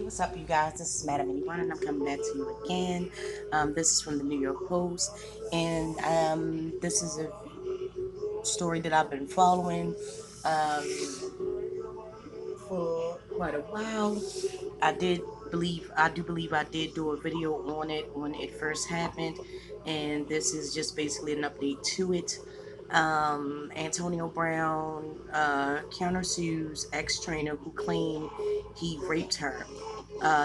What's up, you guys? This is Madam Anyone, and I'm coming back to you again. This is from the New York Post, and this is a story that I've been following um, for quite a while. I do believe I did do a video on it when it first happened, and this is just basically an update to it. Antonio Brown countersues ex-trainer who claimed he raped her.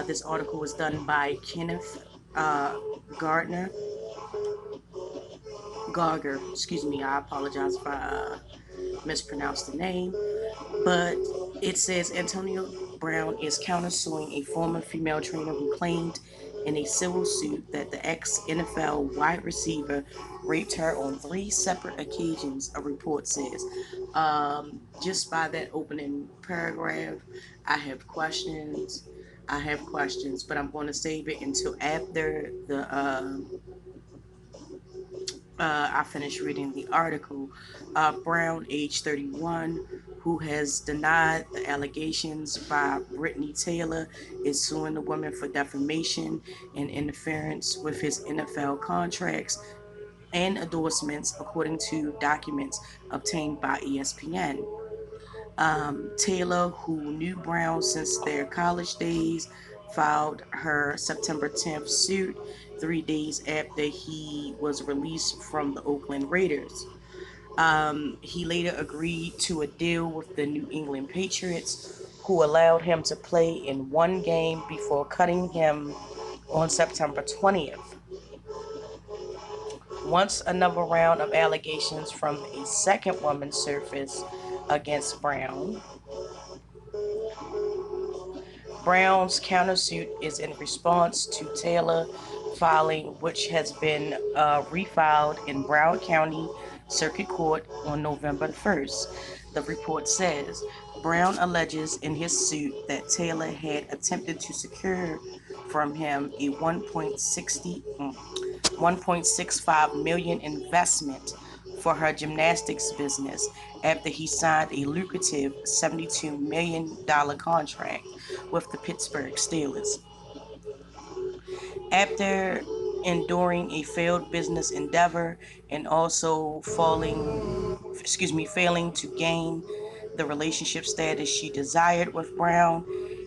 This article was done by Kenneth uh, Gardner. Gauger, excuse me, I apologize if I mispronounced the name. But it says Antonio Brown is countersuing a former female trainer who claimed in a civil suit that the ex NFL wide receiver raped her on three separate occasions, a report says. Just by that opening paragraph, I have questions. I have questions, but I'm going to save it until after I finished reading the article. Brown, age 31, who has denied the allegations by Brittany Taylor, is suing the woman for defamation and interference with his NFL contracts and endorsements, according to documents obtained by ESPN. Taylor, who knew Brown since their college days, filed her September 10th suit 3 days after he was released from the Oakland Raiders. He later agreed to a deal with the New England Patriots, who allowed him to play in one game before cutting him on September 20th. Once another round of allegations from a second woman surfaced against Brown, Brown's countersuit is in response to Taylor filing, which has been refiled in Broward County Circuit Court on November 1st. The report says Brown alleges in his suit that Taylor had attempted to secure from him a 1.65 million investment for her gymnastics business after he signed a lucrative $72 million contract with the Pittsburgh Steelers. After enduring a failed business endeavor and also failing to gain the relationship status she desired with Brown,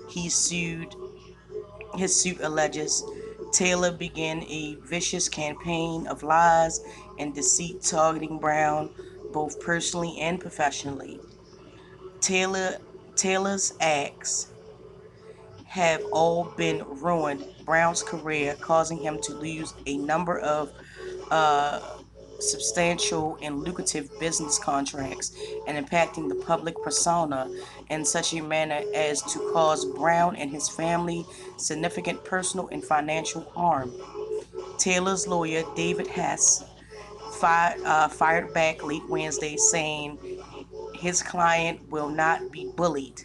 he sued his suit alleges Taylor began a vicious campaign of lies and deceit targeting Brown both personally and professionally. Taylor Taylor's acts have all been ruined Brown's career, causing him to lose a number of uh, substantial and lucrative business contracts and impacting the public persona in such a manner as to cause Brown and his family significant personal and financial harm. Taylor's lawyer, David Hess, fired back late Wednesday saying his client will not be bullied.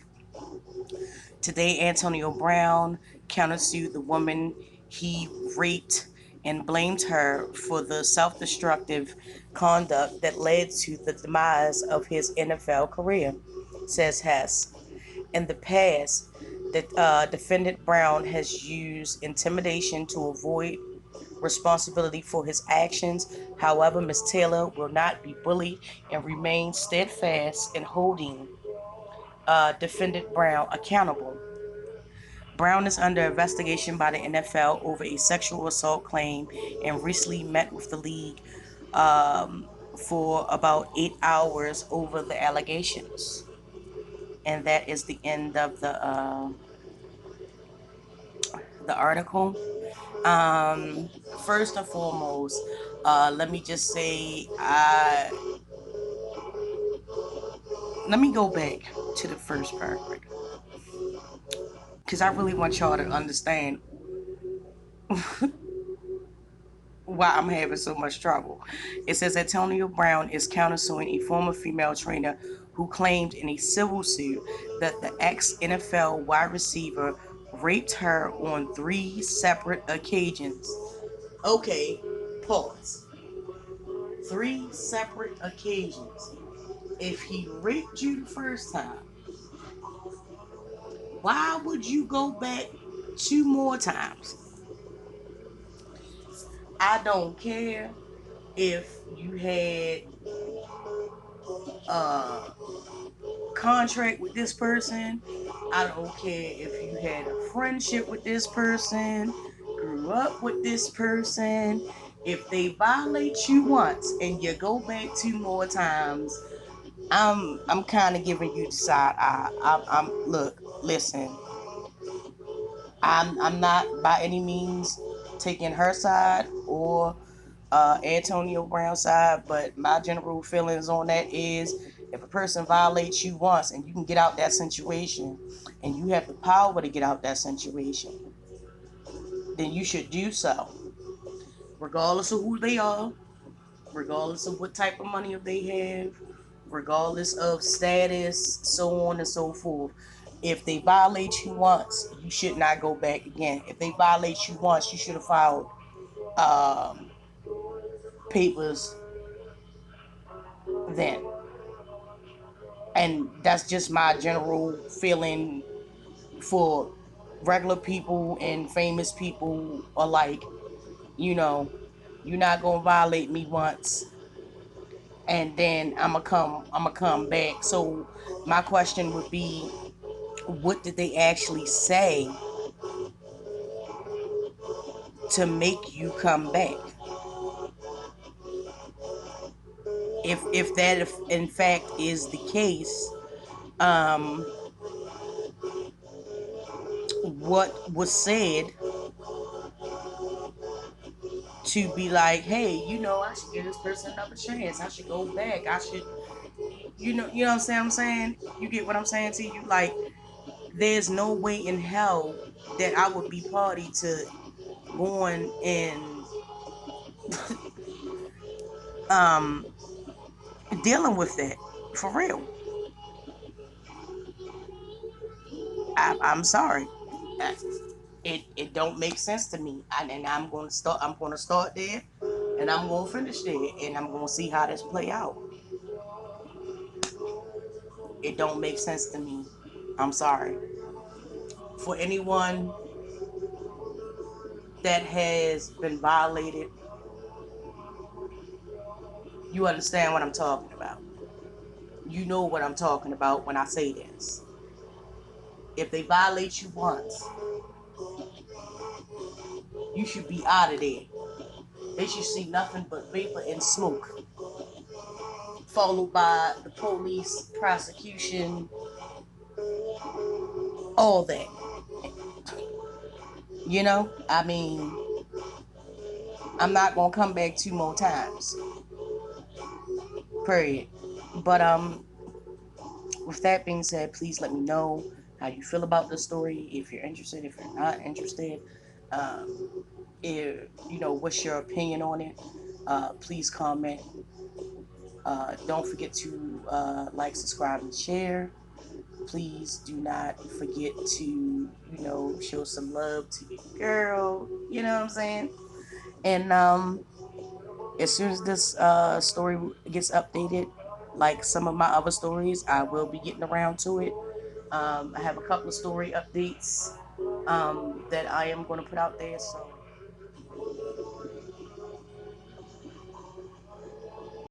Today, Antonio Brown countersued the woman he raped and blamed her for the self-destructive conduct that led to the demise of his NFL career, says Hess. In the past, the defendant Brown has used intimidation to avoid responsibility for his actions. However, Ms. Taylor will not be bullied and remains steadfast in holding defendant Brown accountable. Brown is under investigation by the NFL over a sexual assault claim and recently met with the league for about 8 hours over the allegations. And that is the end of the article. Um, First and foremost, let me just say, let me go back to the first paragraph because I really want y'all to understand why I'm having so much trouble. It says Antonio Brown is countersuing a former female trainer who claimed in a civil suit that the ex NFL wide receiver raped her on three separate occasions. Okay, pause. Three separate occasions. If he raped you the first time, why would you go back 2 more times. I don't care if you had a contract with this person. I don't care if you had a friendship with this person, grew up with this person. If they violate you once and you go back 2 more times, I'm kind of giving you the side eye. I'm look, listen. I'm not by any means taking her side or Antonio Brown's side, but my general feelings on that is if a person violates you once and you can get out that situation and you have the power to get out that situation, then you should do so, regardless of who they are, regardless of what type of money they have, regardless of status, so on and so forth. If they violate you once, you should not go back again. If they violate you once, you should have filed um, papers then. And that's just my general feeling for regular people and famous people alike. You know, you're not gonna violate me once and then I'm gonna come back. So my question would be, what did they actually say to make you come back? If that if in fact is the case, um, what was said to be like, hey, I should give this person another chance. I should go back. I should, you know what I'm saying? You get what I'm saying to you? Like, there's no way in hell that I would be party to going and um dealing with that for real. I'm sorry. It don't make sense to me, and I'm gonna start there, and I'm gonna finish there, and I'm gonna see how this play out. It don't make sense to me. I'm sorry. For anyone that has been violated, you understand what I'm talking about. You know what I'm talking about when I say this. If they violate you once, you should be out of there. They should see nothing but vapor and smoke, followed by the police, prosecution, all that. I mean, I'm not gonna come back 2 more times. Period. But with that being said, please let me know how you feel about the story. If you're interested, if you're not interested, if what's your opinion on it. Please comment. Don't forget to like, subscribe, and share. Please do not forget to show some love to your girl. You know what I'm saying? And as soon as this story gets updated, like some of my other stories, I will be getting around to it. I have a couple of story updates that I am going to put out there. So